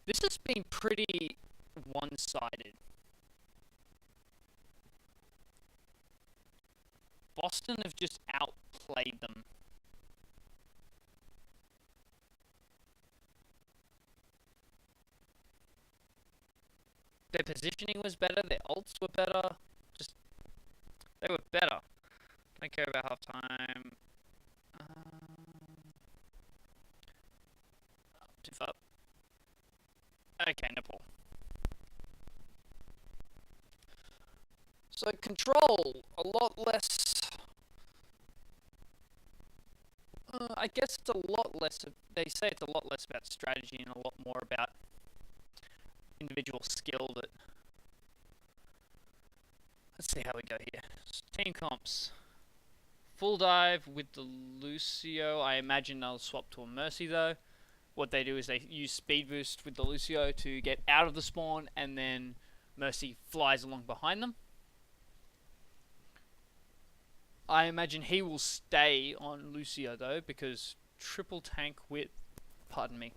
This has been pretty one-sided. Boston have just outplayed them. Their positioning was better, their ults were better, just, they were better. Don't care about halftime. Too far. Okay, Nepal. So control, a lot less. I guess it's a lot less. They say it's a lot less about strategy and a lot more about individual skill. That let's see how we go here. So team comps. Full dive with the Lucio. I imagine they'll swap to a Mercy though. What they do is they use speed boost with the Lucio to get out of the spawn, and then Mercy flies along behind them. I imagine he will stay on Lucio though, because triple tank with, pardon me,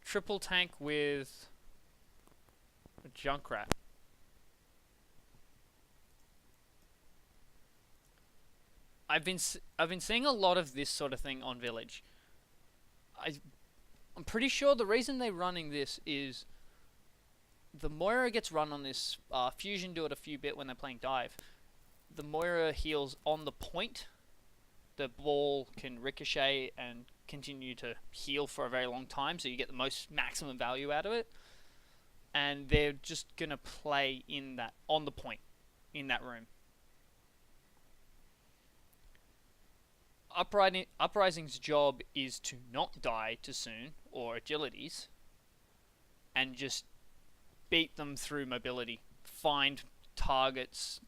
triple tank with a Junkrat. I've been seeing a lot of this sort of thing on Village. I'm pretty sure the reason they're running this is the Moira gets run on this. Fusion do it a few bit when they're playing dive. The Moira heals on the point. The ball can ricochet and continue to heal for a very long time, so you get the most maximum value out of it. And they're just gonna play in that, on the point, in that room. Uprising's job is to not die too soon, or agilities, and just beat them through mobility. Find targets,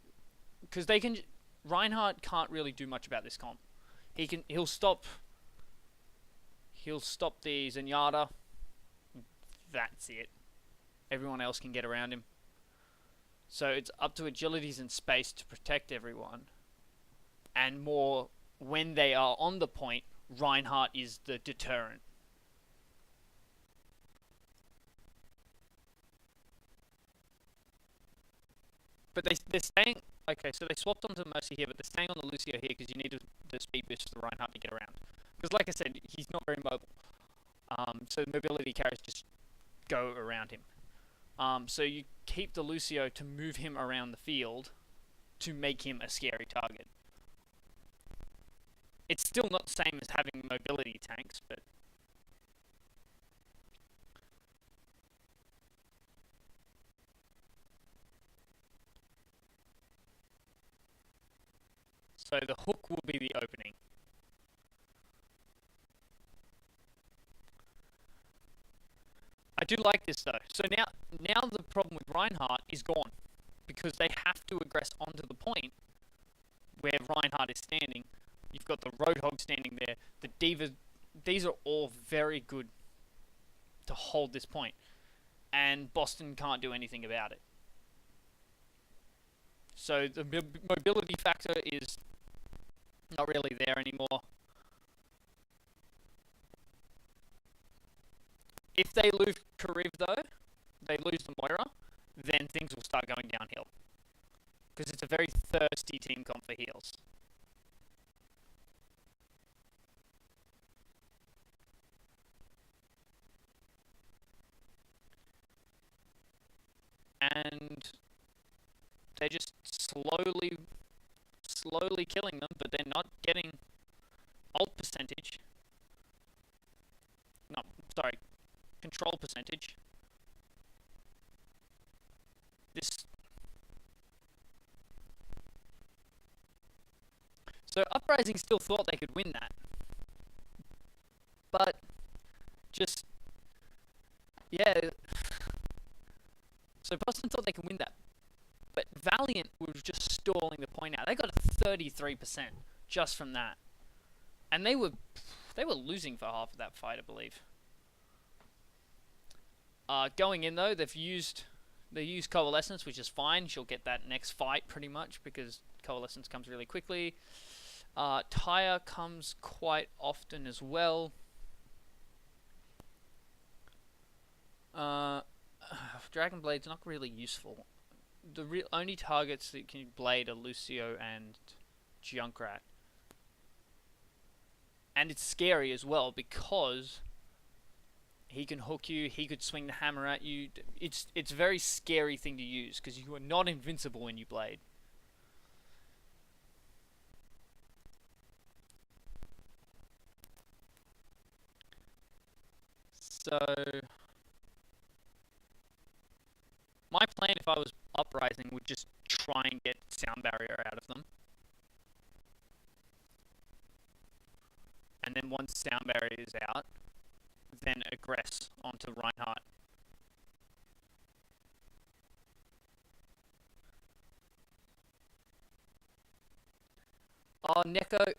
because they can. Reinhardt can't really do much about this comp. He'll stop the Zenyatta. That's it. Everyone else can get around him. So it's up to agilities and space to protect everyone. And more when they are on the point, Reinhardt is the deterrent. But they're staying. Okay, so they swapped onto Mercy here, but they're staying on the Lucio here because you need the speed boost for Reinhardt to get around. Because, like I said, he's not very mobile. So mobility carries just go around him. So you keep the Lucio to move him around the field to make him a scary target. It's still not the same as having mobility tanks, but so the hook will be the opening. I do like this though. So now the problem with Reinhardt is gone, because they have to aggress onto the point where Reinhardt is standing. You've got the Roadhog standing there. The D.Va, these are all very good to hold this point, and Boston can't do anything about it. So the mobility factor is not really there anymore. If they lose Kariv though, they lose the Moira, then things will start going downhill. Because it's a very thirsty team comp for heals. And they're just slowly killing them, but they're not getting ult percentage. No, sorry, control percentage. So Uprising still thought they could win that, but just yeah. So Boston thought they could win that, but Valiant was just stalling the point out. They got a 33% just from that, and they were losing for half of that fight, I believe. Going in though, they used Coalescence, which is fine. She'll get that next fight pretty much because Coalescence comes really quickly. Tyre comes quite often as well. Uh, Dragon Blade's not really useful. The only targets that can blade are Lucio and Junkrat. And it's scary as well because he can hook you, he could swing the hammer at you. It's a very scary thing to use because you are not invincible when you blade. So my plan if I was Uprising would just try and get sound barrier out of them. And then once sound barrier is out, then aggress onto Reinhardt. Oh, Neko.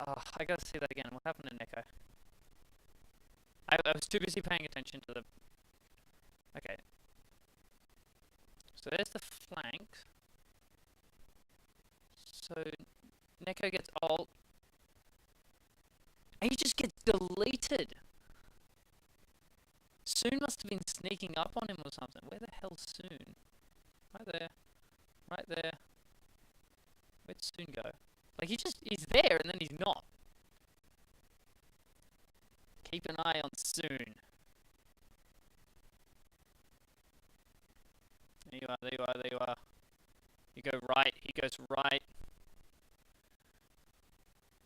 Oh, I gotta see that again. What happened to Neko? I was too busy paying attention to the... Okay. So there's the flank. So Neko gets ult. And he just gets deleted. Soon must have been sneaking up on him or something. Where the hell's Soon? Right there. Right there. Where'd Soon go? Like, he's there and then he's not. Keep an eye on Soon. There you are, there you are, there you are. You go right, he goes right.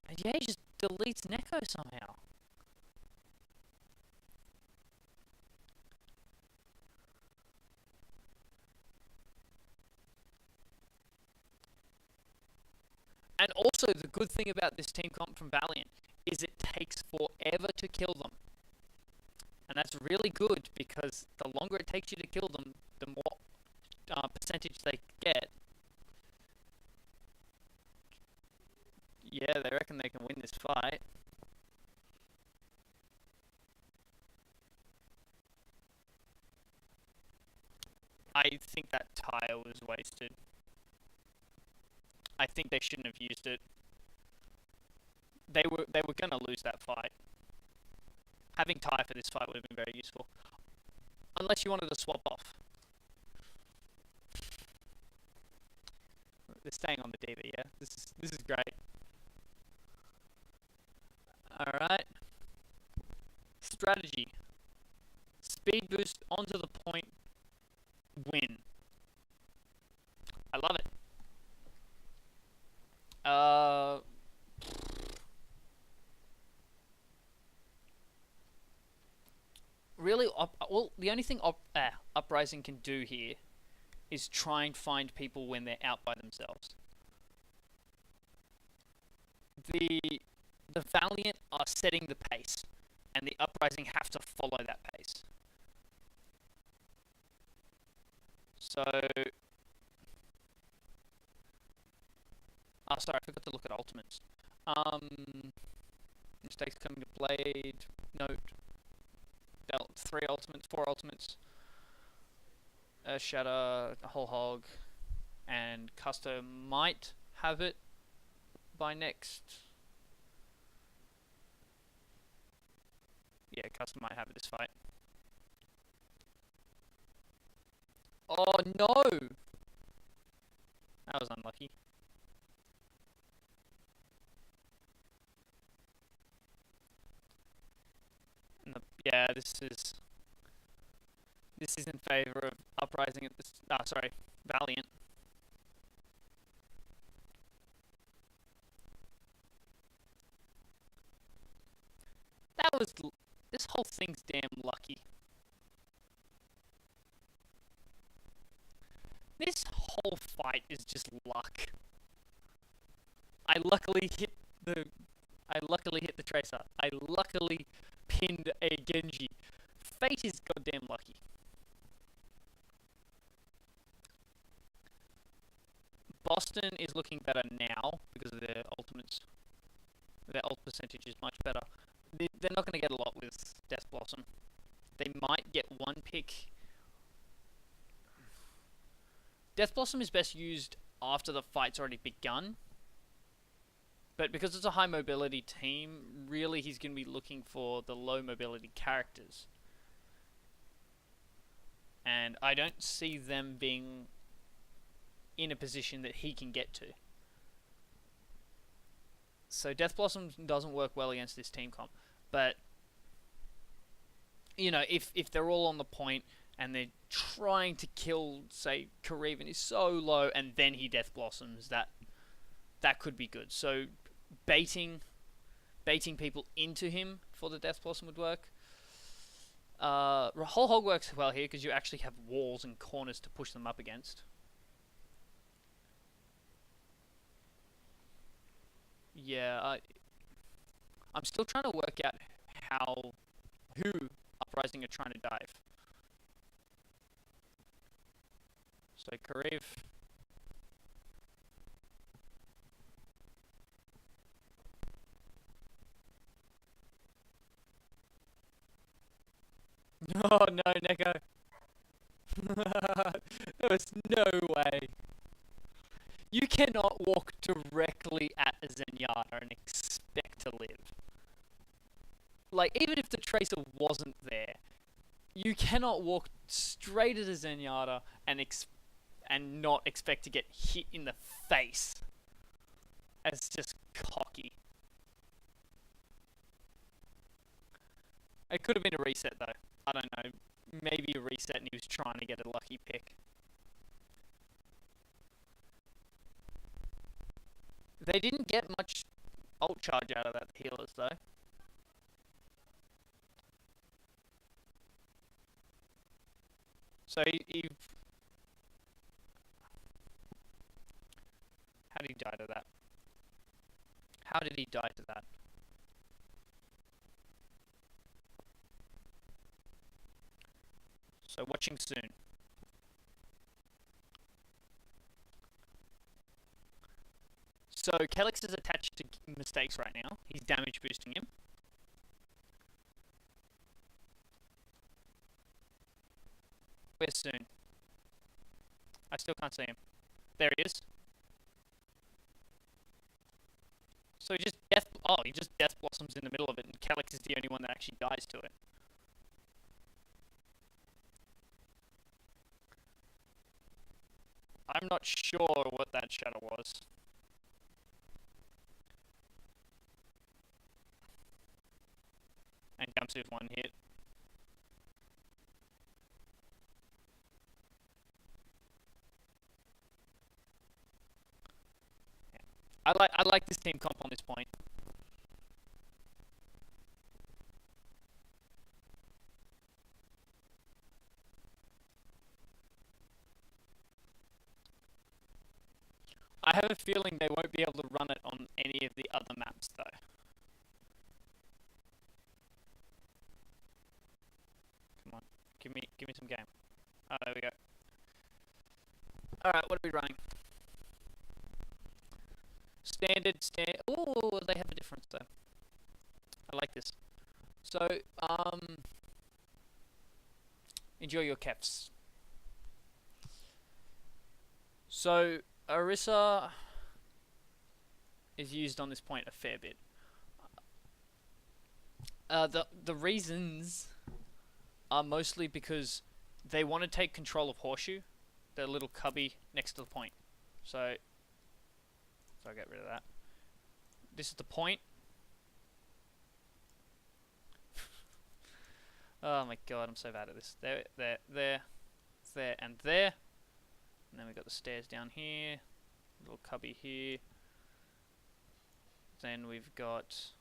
And yeah, he just deletes Neko somehow. And also, the good thing about this team comp from Valiant is it takes forever to kill them. And that's really good because the longer it takes you to kill them, the more percentage they get. Yeah, they reckon they can win this fight. I think that tire was wasted. I think they shouldn't have used it. They were gonna lose that fight. Having tire for this fight would have been very useful. Unless you wanted to swap off. They're staying on the DV, yeah? This is great. Alright. Strategy. Speed boost onto the point. Win. I love it. Really, well, the only thing Uprising can do here is try and find people when they're out by themselves. The Valiant are setting the pace, and the Uprising have to follow that pace. So, oh, sorry, I forgot to look at ultimates. Mistakes coming to Blade. Note. Dealt 3 ultimates, 4 ultimates. Shatter, Whole Hog, and Custo might have it by next. Yeah, Custo might have it this fight. Oh no! That was unlucky. Yeah, this is in favor of Uprising at this. Sorry, Valiant. That was. This whole thing's damn lucky. This whole fight is just luck. I luckily hit the tracer. I luckily pinned a Genji. Fate is goddamn lucky. Boston is looking better now because of their ultimates. Their ult percentage is much better. They're not going to get a lot with Death Blossom. They might get one pick. Death Blossom is best used after the fight's already begun. But because it's a high mobility team, really he's going to be looking for the low mobility characters. And I don't see them being in a position that he can get to. So Death Blossom doesn't work well against this team comp. But, you know, if they're all on the point and they're trying to kill, say, Kareev and he's so low and then he Death Blossoms, that could be good. So baiting people into him for the Death Blossom would work. Whole Hog works well here because you actually have walls and corners to push them up against. Yeah, I'm still trying to work out who Uprising are trying to dive. So Kareev. Oh no, Neko. There was no way. You cannot walk directly at a Zenyatta and expect to live. Like, even if the Tracer wasn't there, you cannot walk straight at a Zenyatta and not expect to get hit in the face. That's just cocky. It could have been a reset though. I don't know. Maybe a reset and he was trying to get a lucky pick. They didn't get much ult charge out of that healers though. So how did he die to that? How did he die to that? So watching soon. So Kelix is attached to mistakes right now. He's damage boosting him. Where's soon? I still can't see him. There he is. So he just death blossoms in the middle of it, and Kelix is the only one that actually dies to it. I'm not sure what that shadow was. And jumps with one hit. Yeah. I like this team comp on this point. I have a feeling they won't be able to run it on any of the other maps though. Come on, give me some game. Oh, there we go. All right, what are we running? Standard. Oh, they have a difference though. I like this. So, enjoy your caps. So, Orisa is used on this point a fair bit. The reasons are mostly because they want to take control of Horseshoe, the little cubby next to the point. So I'll get rid of that. This is the point. Oh my god, I'm so bad at this. There, and there. And then we've got the stairs down here, little cubby here. Then we've got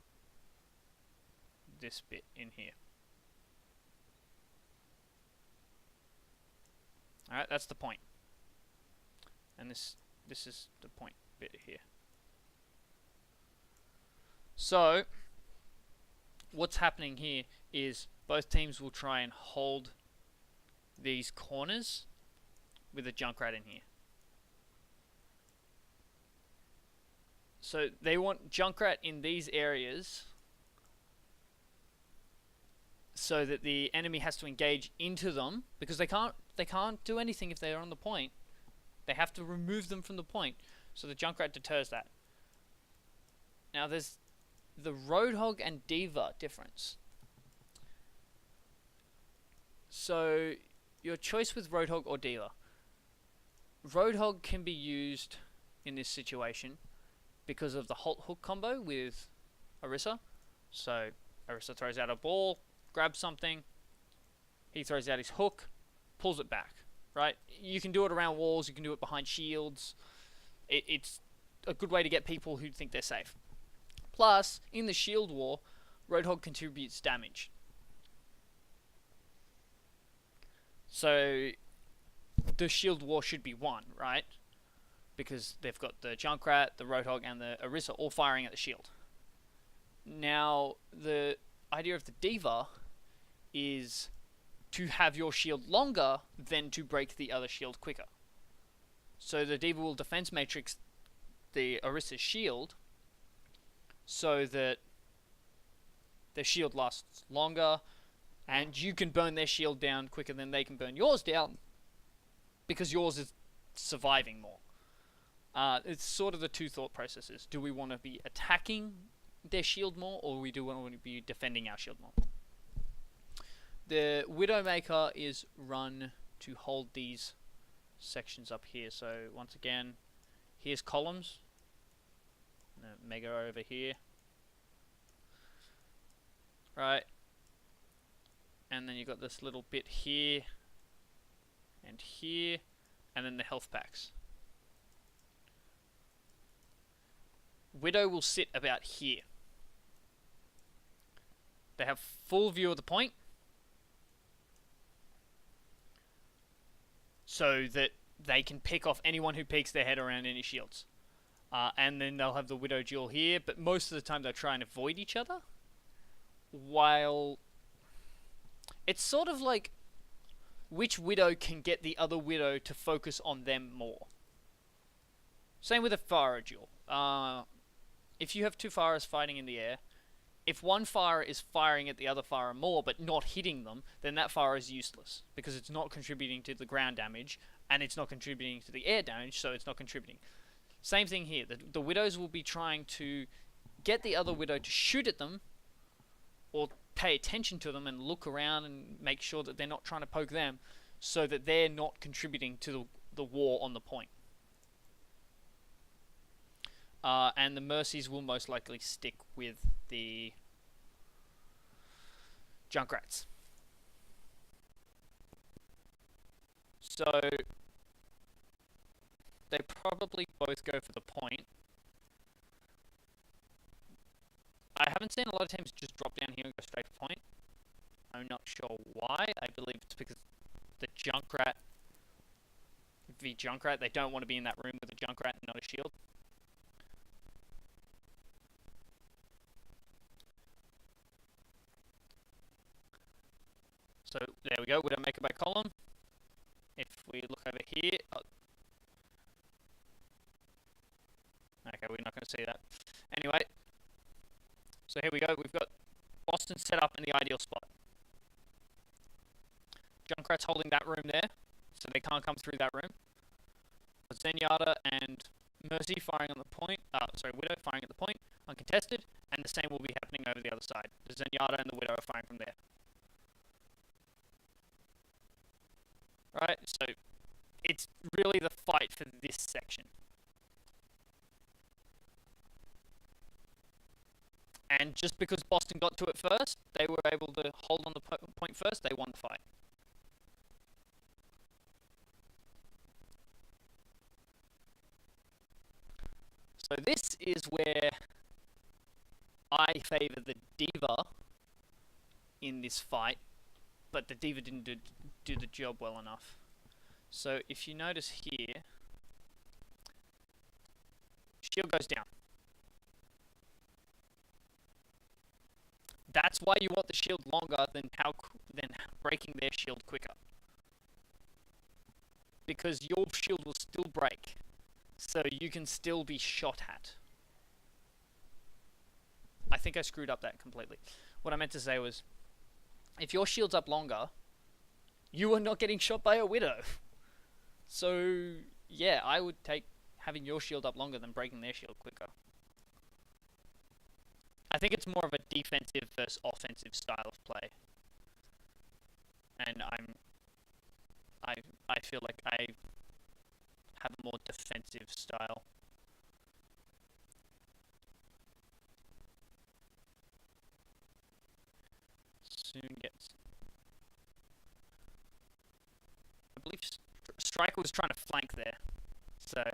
this bit in here. Alright, that's the point. And this is the point bit here. So, what's happening here is both teams will try and hold these corners with a Junkrat in here. So they want Junkrat in these areas so that the enemy has to engage into them, because they can't do anything if they're on the point. They have to remove them from the point. So the Junkrat deters that. Now there's the Roadhog and Diva difference. So your choice with Roadhog or Diva. Roadhog can be used in this situation because of the Halt Hook combo with Orisa. So Orisa throws out a ball, grabs something, he throws out his hook, pulls it back, right? You can do it around walls, you can do it behind shields. It's a good way to get people who think they're safe. Plus, in the shield war, Roadhog contributes damage. So the shield war should be won, right? Because they've got the Junkrat, the Roadhog, and the Orisa all firing at the shield. Now, the idea of the Diva is to have your shield longer than to break the other shield quicker. So the Diva will defense matrix the Orisa's shield so that their shield lasts longer and you can burn their shield down quicker than they can burn yours down because yours is surviving more. It's sort of the two thought processes. Do we want to be attacking their shield more, or we do want to be defending our shield more? The Widowmaker is run to hold these sections up here. So once again, here's columns. Mega over here. Right. And then you've got this little bit here and here, and then the health packs. Widow will sit about here. They have full view of the point, so that they can pick off anyone who peeks their head around any shields. And then they'll have the Widow duel here, but most of the time they'll try and avoid each other. While it's sort of like which Widow can get the other Widow to focus on them more. Same with a Pharah duel. If you have two Pharahs fighting in the air, if one Pharah is firing at the other Pharah more but not hitting them, then that Pharah is useless because it's not contributing to the ground damage and it's not contributing to the air damage, so it's not contributing. Same thing here. The Widows will be trying to get the other Widow to shoot at them or pay attention to them and look around and make sure that they're not trying to poke them so that they're not contributing to the war on the point. And the Mercies will most likely stick with the Junkrats. So they probably both go for the point. I haven't seen a lot of teams just drop down here and go straight for point. I'm not sure why. I believe it's because the Junkrat v Junkrat, they don't want to be in that room with a Junkrat and not a shield. So there we go, Widowmaker by column. If we look over here, okay, we're not going to see that. Anyway, so here we go, we've got Boston set up in the ideal spot. Junkrat's holding that room there, so they can't come through that room. Zenyatta and Mercy firing on the point, Widow firing at the point, uncontested, and the same will be happening over the other side. The Zenyatta and the Widow are firing from there. Right, so it's really the fight for this section. And just because Boston got to it first, they were able to hold on the point first, they won the fight. So this is where I favour the Diva in this fight, but the Diva didn't do the job well enough. So if you notice here, shield goes down. That's why you want the shield longer than breaking their shield quicker. Because your shield will still break, so you can still be shot at. I think I screwed up that completely. What I meant to say was, if your shield's up longer, you are not getting shot by a Widow. So, yeah, I would take having your shield up longer than breaking their shield quicker. I think it's more of a defensive versus offensive style of play, and I feel like I have a more defensive style. Soon gets. I believe Striker was trying to flank there, so.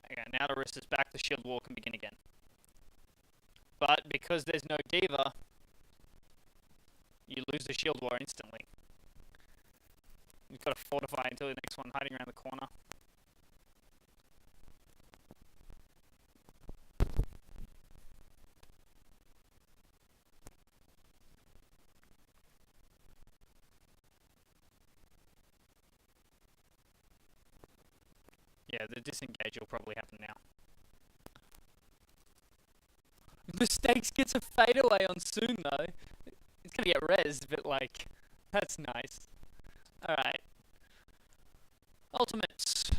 Okay, now the wrist is back, the shield wall can begin again. But because there's no Diva, you lose the shield war instantly. You've got to fortify until the next one, hiding around the corner. Yeah, the disengage will probably happen now. Mistakes gets a fadeaway on Soon though. He's gonna get rezzed, but like, that's nice. Alright. Ultimates.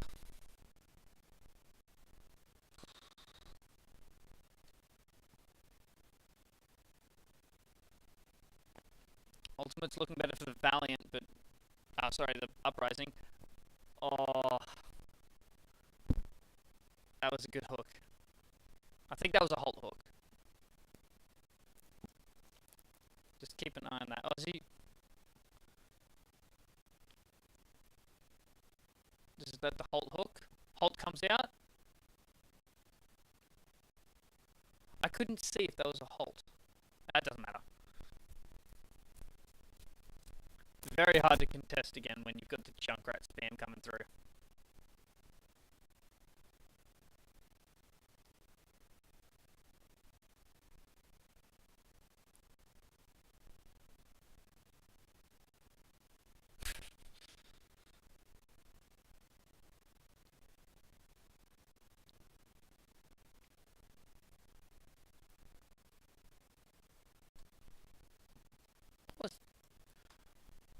Ultimate's looking better for the Valiant, but... sorry, the Uprising. Oh... That was a good hook. I think that was a halt hook. Just keep an eye on that. Aussie. Is that the halt hook? Halt comes out. I couldn't see if that was a halt. That doesn't matter. Very hard to contest again when you've got the Junkrat spam coming through.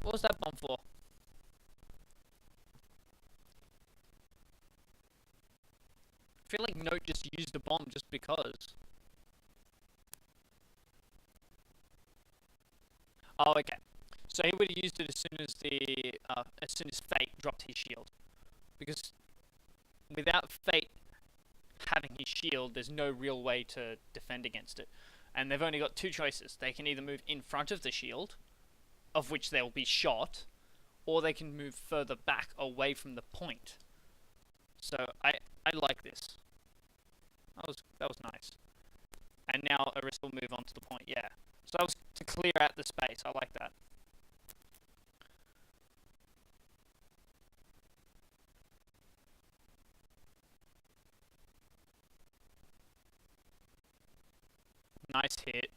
What was that bomb for? I feel like Note just used a bomb just because. Oh, okay. So he would have used it as soon as Fate dropped his shield, because without Fate having his shield, there's no real way to defend against it, and they've only got two choices. They can either move in front of the shield, of which they'll be shot, or they can move further back away from the point. So I like this. That was nice. And now Arista will move on to the point. Yeah. So that was to clear out the space. I like that. Nice hit.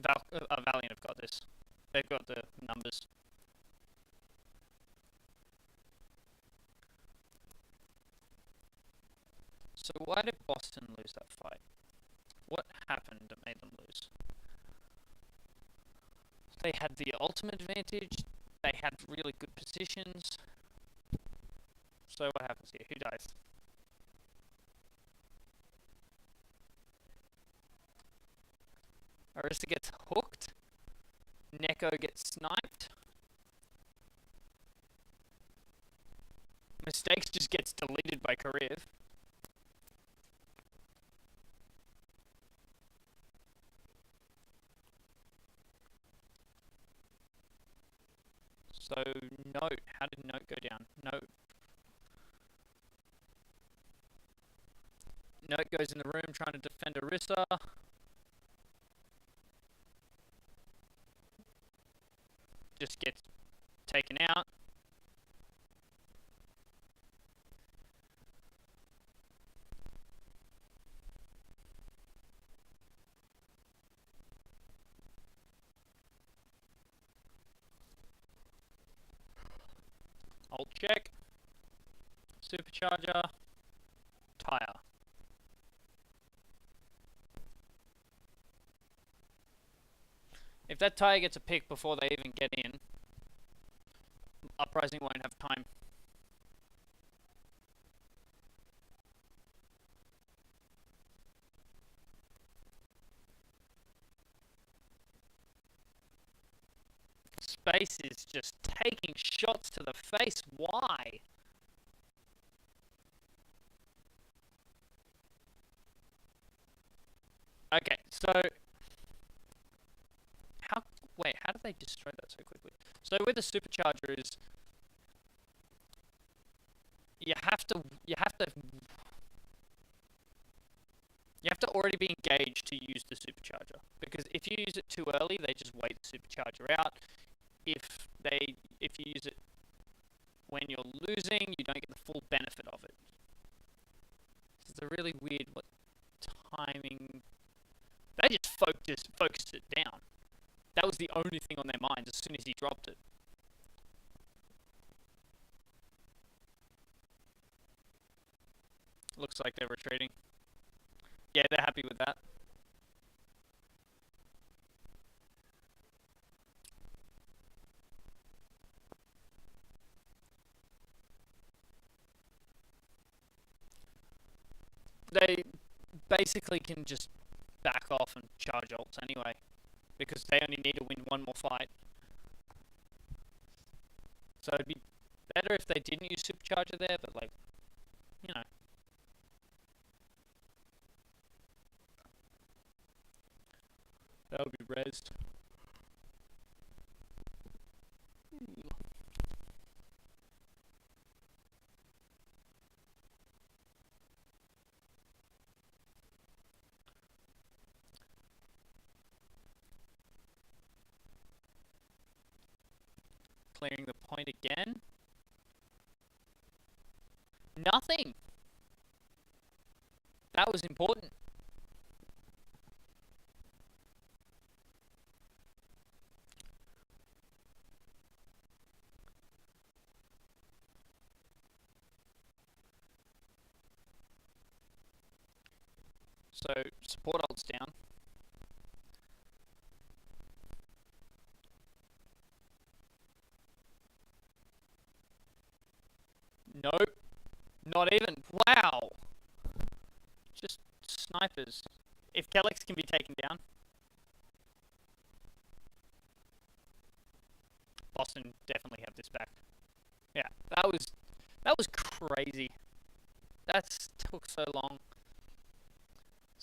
Valiant have got this. They've got the numbers. So why did Boston lose that fight? What happened that made them lose? They had the ultimate advantage. They had really good positions. So what happens here? Who dies? Arista gets hooked. Neko gets sniped. Mistakes just gets deleted by Kariv. So, Note. How did Note go down? Note goes in the room trying to defend Arista. Just gets taken out. Alt check. Supercharger. Tire. If that tire gets a pick before they even get in, Uprising won't have time. Space is just taking shots to the face. Why? Okay, so how? Wait, how did they destroy that so quickly? So with the supercharger is you have to already be engaged to use the supercharger, because if you use it too early, they just wait the supercharger out. If you use it when you're losing, you don't get the full benefit of it. It's a really weird timing. They just focused it down. That was the only thing on their minds as soon as he dropped it. Looks like they're retreating. Yeah, they're happy with that. They basically can just back off and charge ults anyway, because they only need to win one more fight. So it'd be better if they didn't use supercharger there, but like, you know. That would be rezzed. Clearing the point again. Nothing. That was important. So support ult's down. Nope. Not even. Wow. Just snipers. If Kellex can be taken down. Boston definitely have this back. Yeah, that was crazy. That took so long.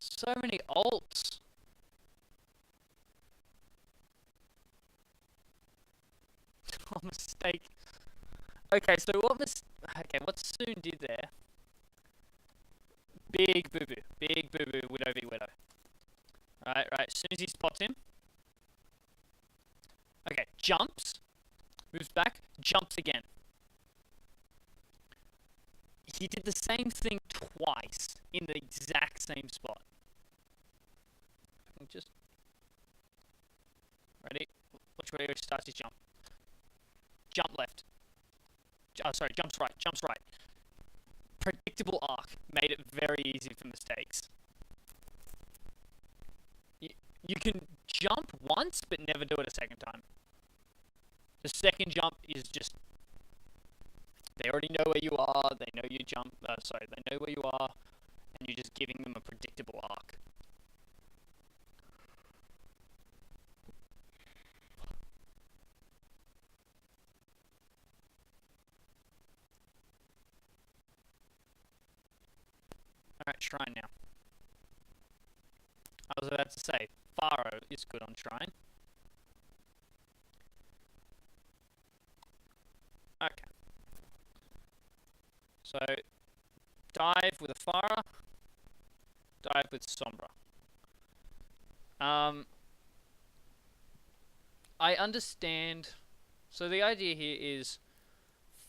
So many ults. Oh, mistake. Okay, so what Soon did there? Big boo boo. Big boo boo, Widow v Widow. Right. As soon as he spots him. Okay, jumps. Moves back. Jumps again. He did the same thing twice in the exact same spot. Just ready. Which way starts his jump? Jump left. Sorry, jumps right. Jumps right. Predictable arc made it very easy for mistakes. You can jump once, but never do it a second time. The second jump is just... They already know where you are, they know you jump... they know where you are, and you're just giving them a predictable arc. Alright, Shrine now. I was about to say, Pharaoh is good on Shrine. Okay. So, dive with a Pharah, dive with Sombra. I understand. So the idea here is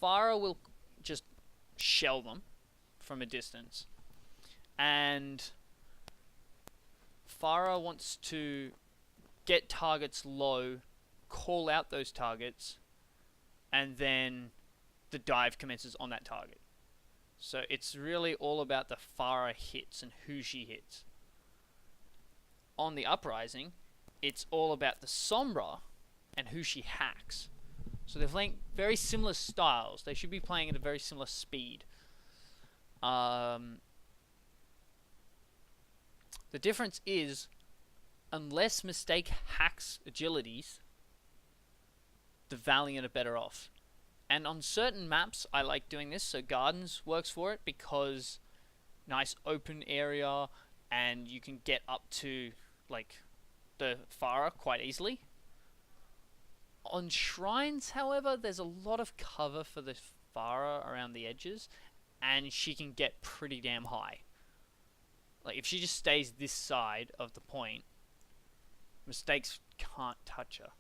Pharah will just shell them from a distance. And Pharah wants to get targets low, call out those targets, and then the dive commences on that target. So it's really all about the Pharah hits and who she hits. On the Uprising, it's all about the Sombra and who she hacks. So they're playing very similar styles. They should be playing at a very similar speed. The difference is, unless Mistake hacks agilities, the Valiant are better off. And on certain maps, I like doing this. So Gardens works for it because nice open area, and you can get up to like the Farah quite easily. On Shrines, however, there's a lot of cover for the Farah around the edges, and she can get pretty damn high. Like, if she just stays this side of the point, Mistakes can't touch her.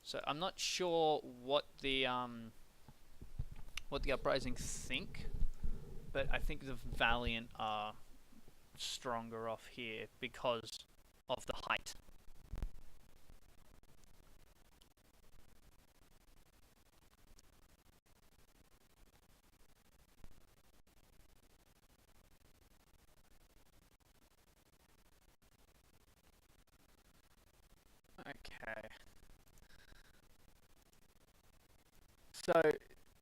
So I'm not sure what the Uprising think, but I think the Valiant are stronger off here because of the height. Okay. So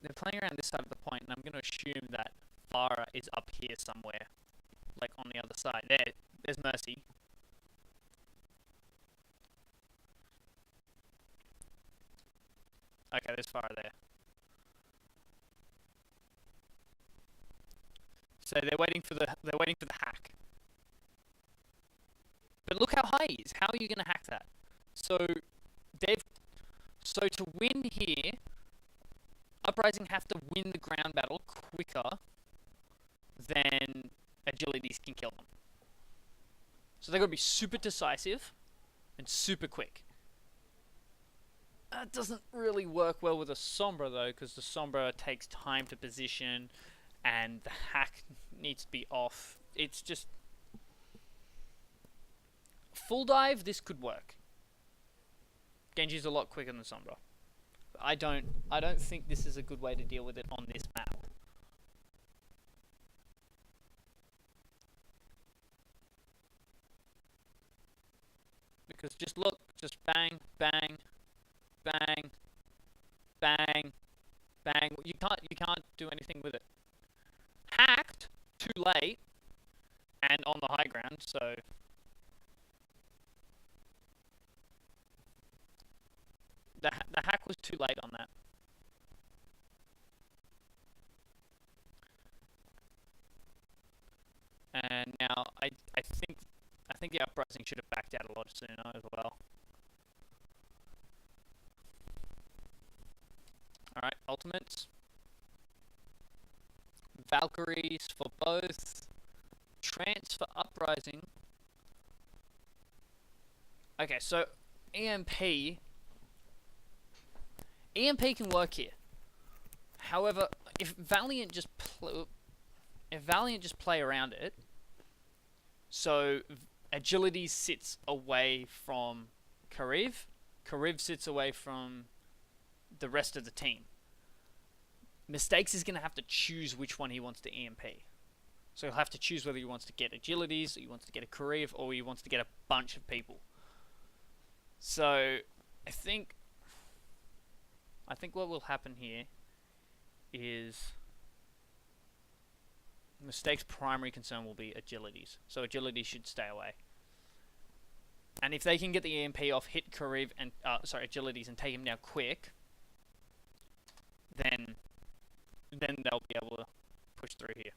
they're playing around this side of the point, and I'm going to assume that Farah is up here somewhere, like on the other side. There's Mercy. Okay, there's Farah there. So they're waiting for the hack. But look how high he is. How are you going to hack that? So to win here, Uprising have to win the ground battle quicker than agilities can kill them. So they've got to be super decisive and super quick. That doesn't really work well with a Sombra though, because the Sombra takes time to position and the hack needs to be off. It's just full dive. This could work. Genji's a lot quicker than Sombra. I don't think this is a good way to deal with it on this map. Because just look, just bang, bang, bang, bang, bang. You can't do anything with it. Hacked too late and on the high ground, so the hack was too late on that. And now I think the Uprising should have backed out a lot sooner as well. Alright, ultimates. Valkyries for both. Trance for Uprising. Okay, so EMP can work here. However, if Valiant just play around it, so Agility sits away from Kariv sits away from the rest of the team. Mistakes is going to have to choose which one he wants to EMP. So he'll have to choose whether he wants to get Agilities, or he wants to get a Kariv, or he wants to get a bunch of people. So I think what will happen here is Mistake's primary concern will be agilities. So agilities should stay away. And if they can get the EMP off, hit Kariv and agilities and take him down quick, then they'll be able to push through here.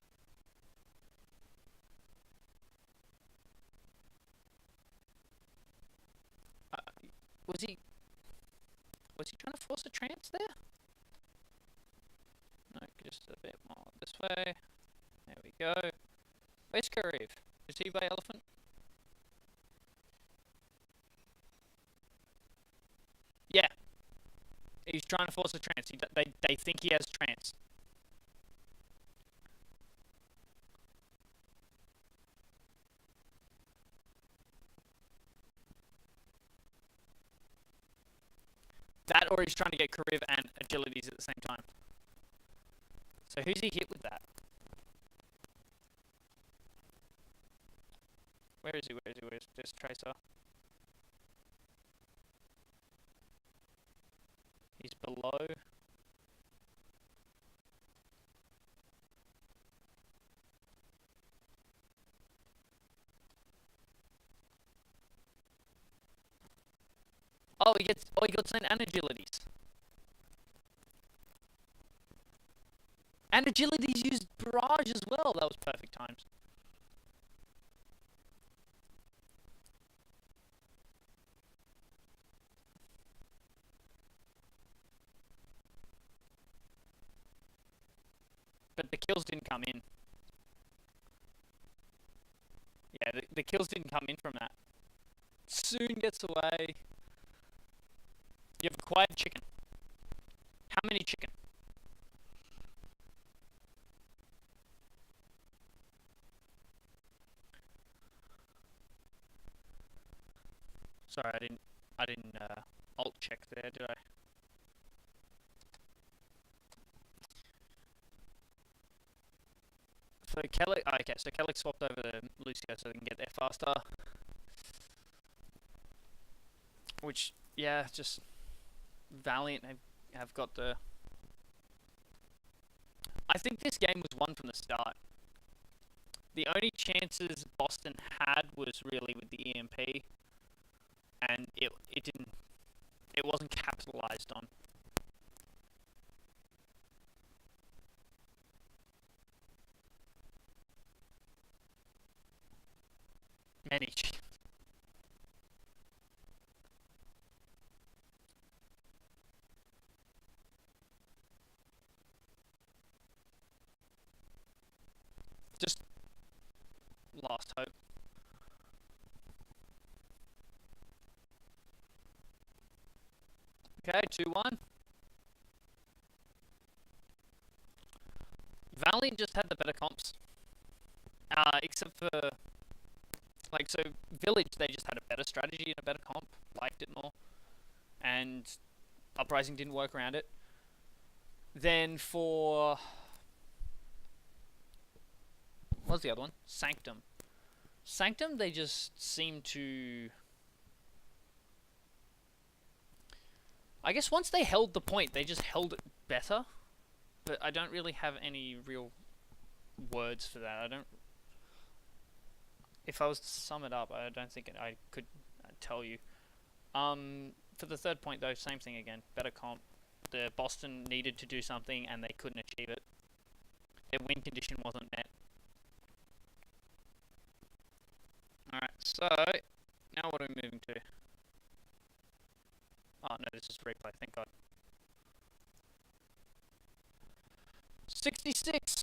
Was he trying to force a trance there? No, just a bit more this way. There we go. Where's Kariv? Is he by elephant? Yeah. He's trying to force a trance. They think he has trance. That, or he's trying to get Kariv and agilities at the same time. So who's he hit with that? Where is he? Where's this Tracer? slow. Oh, he got sent and agilities. And agilities used barrage as well. That was perfect times. But the kills didn't come in. Yeah, the kills didn't come in from that. Soon gets away. You have acquired chicken. How many chicken? Sorry, I didn't alt check there, did I? So Kelly, oh, okay, so Kelly swapped over to Lucio so they can get there faster. Which, yeah, just Valiant have got the... I think this game was won from the start. The only chances Boston had was really with the EMP, and it wasn't capitalized on. Many. Just lost hope. Okay, 2-1. Valiant just had the better comps. Except for, like, so Village, they just had a better strategy and a better comp. Liked it more. And Uprising didn't work around it. Then for... what was the other one? Sanctum. Sanctum, they just seem to... I guess once they held the point, they just held it better. But I don't really have any real words for that. I don't... If I was to sum it up, I don't think I could tell you. For the third point, though, same thing again. Better comp. The Boston needed to do something, and they couldn't achieve it. Their win condition wasn't met. Alright, so... now what are we moving to? Oh, no, this is replay, thank God. 66!